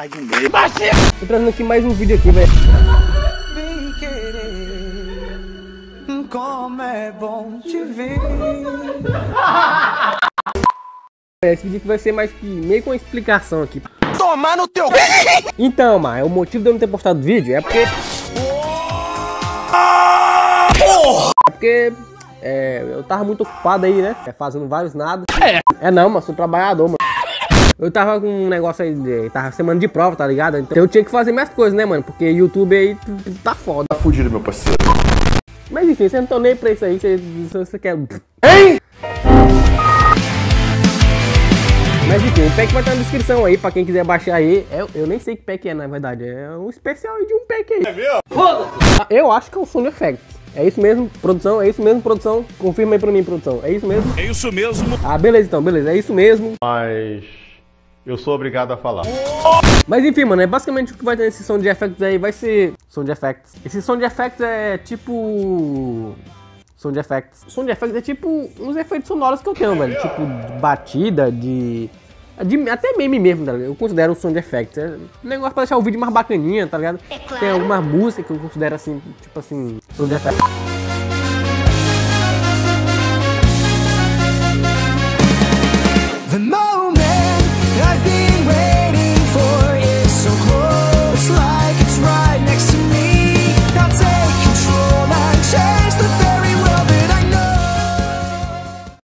mais de um mês. Tô trazendo aqui mais um vídeo aqui, velho. Vem querer, como é bom te ver. Esse vídeo aqui vai ser mais que meio com uma explicação aqui. Tomar no teu... Então, mas o motivo de eu não ter postado vídeo é porque... eu tava muito ocupado aí, né? Fazendo vários nada. Não, mas sou trabalhador, mano. Eu tava com um negócio aí, tava semana de prova, tá ligado? Então eu tinha que fazer minhas coisas, né, mano? Porque YouTube aí tá foda. Tá fudido, meu parceiro. Mas enfim, você não tá nem pra isso aí, você quer... Hein? Mas enfim, o pack vai estar na descrição aí, pra quem quiser baixar aí. Eu nem sei que pack é, na verdade. É um especial de um pack aí. É mesmo? Foda-se! Eu acho que é o Sound Effects. É isso mesmo, produção? É isso mesmo, produção? Confirma aí pra mim, produção. É isso mesmo? É isso mesmo. Ah, beleza então, beleza. É isso mesmo. Mas eu sou obrigado a falar. Mas enfim, mano, é basicamente o que vai ter nesse Sound Effects aí. Vai ser... Sound Effects. Esse Sound Effects é tipo... Sound Effects. Sound Effects é tipo uns efeitos sonoros que eu tenho, velho. Tipo, de batida, até meme mesmo, tá ligado? Eu considero um Sound Effects. É um negócio pra deixar o vídeo mais bacaninha, tá ligado? É claro. Tem algumas músicas que eu considero assim, tipo assim, Sound Effects.